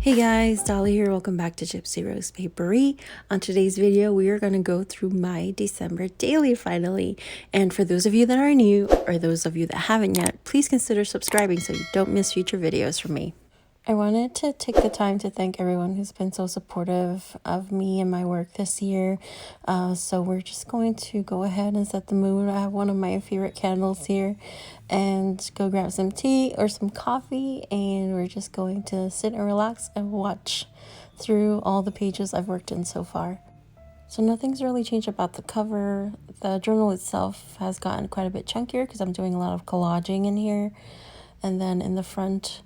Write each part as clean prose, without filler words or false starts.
Hey guys, Dolly here. Welcome back to Gipsy Rose Paperie. On today's video, we are going to go through my December daily finally. And for those of you that are new, or those of you that haven't yet, please consider subscribing so you don't miss future videos from me. I wanted to take the time to thank everyone who's been so supportive of me and my work this year. So we're just going to go ahead and set the mood. I have one of my favorite candles here and go grab some tea or some coffee, and we're just going to sit and relax and watch through all the pages I've worked in so far. So nothing's really changed about the cover. The journal itself has gotten quite a bit chunkier because I'm doing a lot of collaging in here. And then in the front,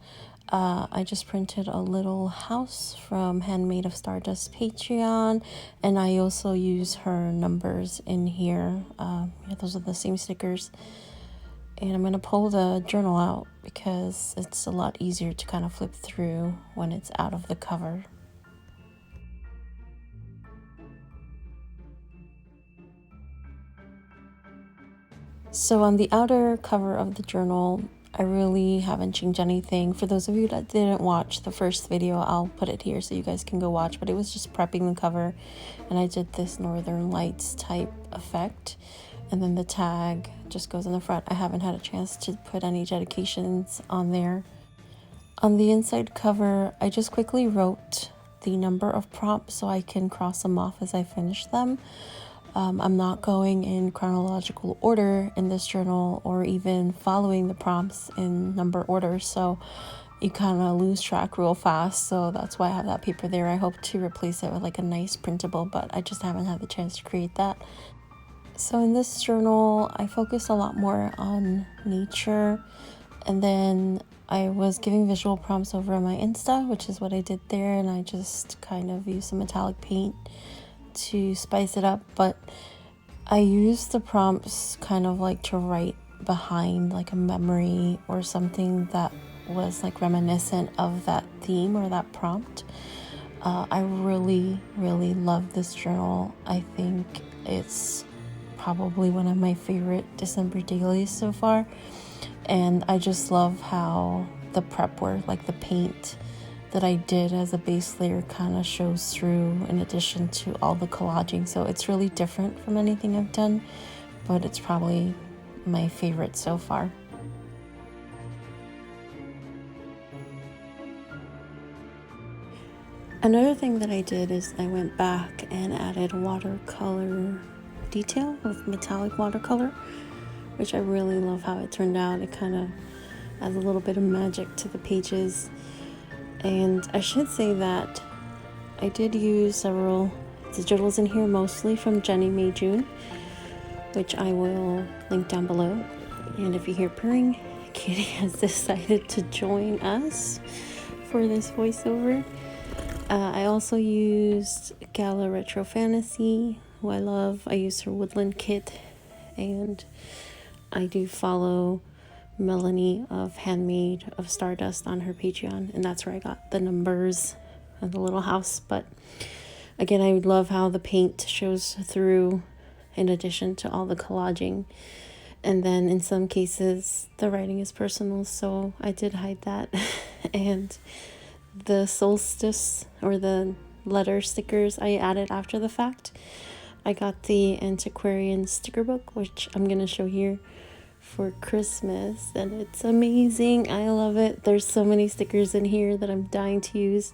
I just printed a little house from Handmade of Stardust Patreon, and I also use her numbers in here. Yeah, those are the same stickers. And I'm going to pull the journal out because it's a lot easier to kind of flip through when it's out of the cover. So on the outer cover of the journal, I really haven't changed anything. For those of you that didn't watch the first video, I'll put it here so you guys can go watch, but it was just prepping the cover, and I did this Northern Lights type effect, and then the tag just goes in the front. I haven't had a chance to put any dedications on there. On the inside cover, I just quickly wrote the number of prompts so I can cross them off as I finish them. I'm not going in chronological order in this journal or even following the prompts in number order, so you kind of lose track real fast. So that's why I have that paper there. I hope to replace it with like a nice printable, but I just haven't had the chance to create that. So in this journal, I focus a lot more on nature, and then I was giving visual prompts over on my Insta, which is what I did there, and I just kind of used some metallic paint to spice it up, but I used the prompts kind of like to write behind like a memory or something that was like reminiscent of that theme or that prompt. I really love this journal. I think it's probably one of my favorite December dailies so far, and I just love how the prep work, like the paint that I did as a base layer, kind of shows through in addition to all the collaging. So it's really different from anything I've done, but it's probably my favorite so far. Another thing that I did is I went back and added watercolor detail with metallic watercolor, which I really love how it turned out. It kind of adds a little bit of magic to the pages. And I should say that I did use several digitals in here, mostly from Jennie Mae June, which I will link down below. And if you hear purring, Kitty has decided to join us for this voiceover. I also used Gala Retrofantasyco, who I love. I used her woodland kit, and I do follow Melanie of Handmade of Stardust on her Patreon, and that's where I got the numbers and the little house. But again, I love how the paint shows through in addition to all the collaging, and then in some cases the writing is personal, so I did hide that. And the Solstice or the letter stickers I added after the fact. I got the Antiquarian sticker book, which I'm gonna show here, for Christmas, and it's amazing. I love it. There's so many stickers in here that I'm dying to use,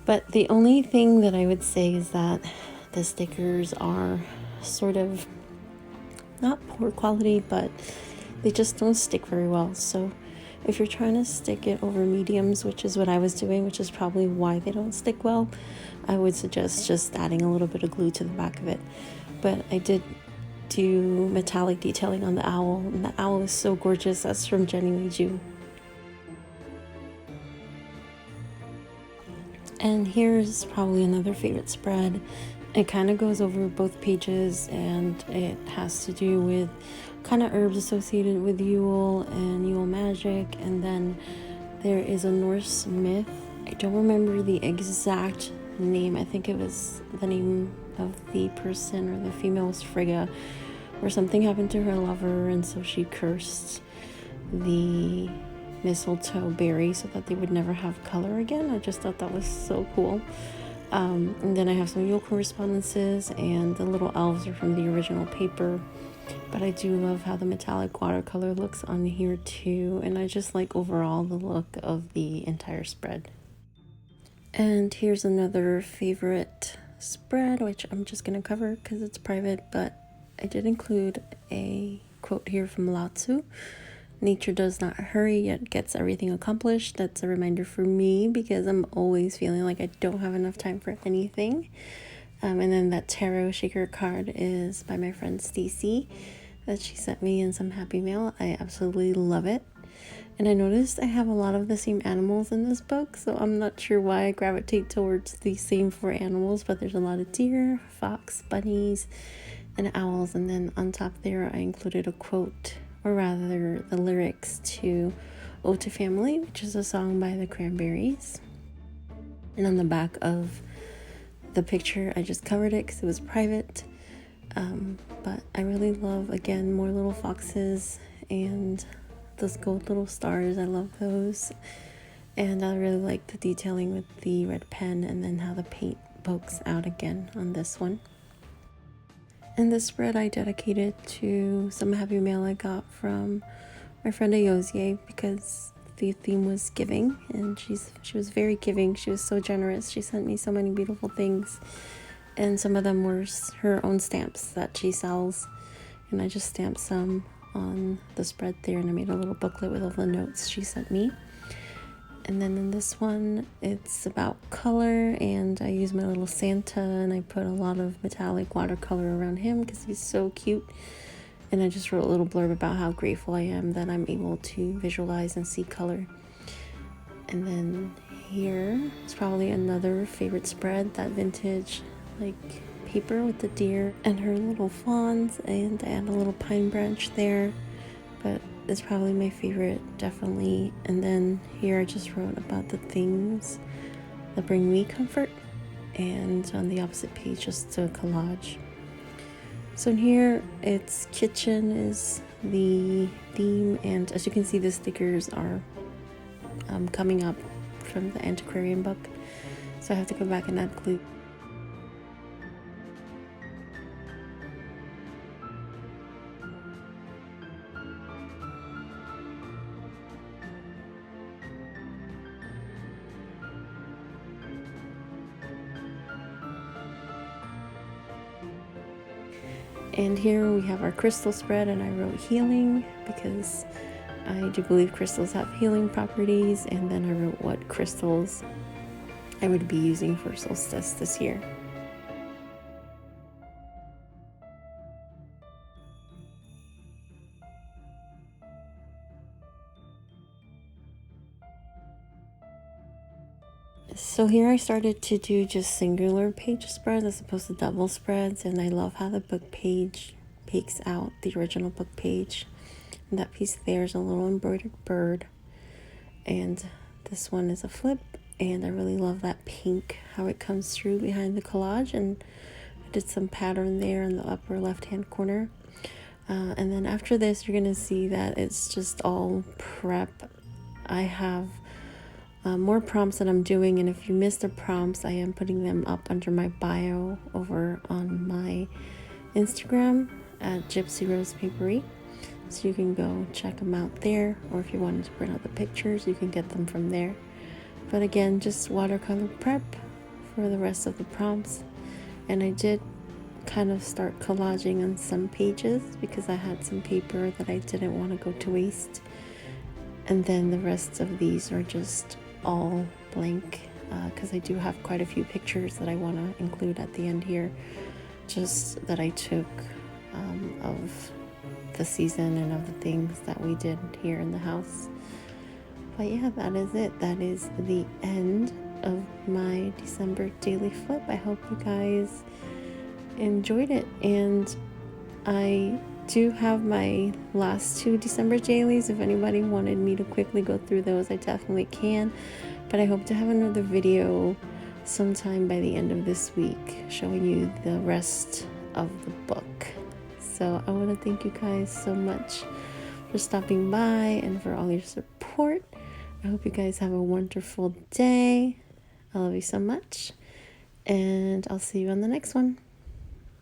but the only thing that I would say is that the stickers are sort of not poor quality, but they just don't stick very well. So if you're trying to stick it over mediums, which is what I was doing, which is probably why they don't stick well, I would suggest just adding a little bit of glue to the back of it. But I did do metallic detailing on the owl, and the owl is so gorgeous. That's from Jennie Mae June. And here's probably another favorite spread. It kind of goes over both pages, and it has to do with kind of herbs associated with Yule and Yule magic, and then there is a Norse myth. I don't remember the exact name. I think it was the name of the person, or the female was Frigga, where something happened to her lover, and so she cursed the mistletoe berry so that they would never have color again. I just thought that was so cool. And then I have some Yule correspondences, and the little elves are from the original paper. But I do love how the metallic watercolor looks on here too, and I just like overall the look of the entire spread. And here's another favorite spread, which I'm just going to cover because it's private, but I did include a quote here from Lao Tzu. Nature does not hurry, yet gets everything accomplished. That's a reminder for me because I'm always feeling like I don't have enough time for anything. And then that tarot shaker card is by my friend Stacy that she sent me in some happy mail. I absolutely love it. And I noticed I have a lot of the same animals in this book, so I'm not sure why I gravitate towards the same 4 animals, but there's a lot of deer, fox, bunnies, and owls. And then on top there I included a quote, or rather the lyrics to Ode to Family, which is a song by the Cranberries. And on the back of the picture, I just covered it because it was private. But I really love, again, more little foxes and those gold little stars. I love those. And I really like the detailing with the red pen and then how the paint pokes out again on this one. And this spread I dedicated to some happy mail I got from my friend Ayozie because the theme was giving, and she was very giving. She was so generous. She sent me so many beautiful things, and some of them were her own stamps that she sells, and I just stamped some on the spread there, and I made a little booklet with all the notes she sent me. And then in this one, it's about color, and I use my little Santa, and I put a lot of metallic watercolor around him because he's so cute. And I just wrote a little blurb about how grateful I am that I'm able to visualize and see color. And then here is probably another favorite spread, that vintage like paper with the deer and her little fawns, and I add a little pine branch there, but it's probably my favorite, definitely. And then here I just wrote about the things that bring me comfort, and on the opposite page just a collage. So in here, it's kitchen is the theme, and as you can see, the stickers are coming up from the Antiquarian book, so I have to go back and add glue. And here we have our crystal spread, and I wrote healing because I do believe crystals have healing properties, and then I wrote what crystals I would be using for Solstice this year. So here I started to do just singular page spreads as opposed to double spreads, and I love how the book page peeks out the original book page. And that piece there is a little embroidered bird, and this one is a flip, and I really love that pink, how it comes through behind the collage, and I did some pattern there in the upper left hand corner. And then after this, you're gonna see that it's just all prep. I have more prompts that I'm doing, and if you missed the prompts, I am putting them up under my bio over on my Instagram at Gipsy Rose Paperie, so you can go check them out there, or if you wanted to print out the pictures, you can get them from there. But again, just watercolor prep for the rest of the prompts, and I did kind of start collaging on some pages because I had some paper that I didn't want to go to waste, and then the rest of these are just all blank because I do have quite a few pictures that I want to include at the end here, just that I took of the season and of the things that we did here in the house. But yeah, that is it. That is the end of my December daily flip. I hope you guys enjoyed it, and I do have my last 2 December dailies. If anybody wanted me to quickly go through those, I definitely can, but I hope to have another video sometime by the end of this week showing you the rest of the book. So I want to thank you guys so much for stopping by and for all your support. support. I hope you guys have a wonderful day. I love you so much. And I'll see you on the next one.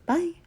Bye.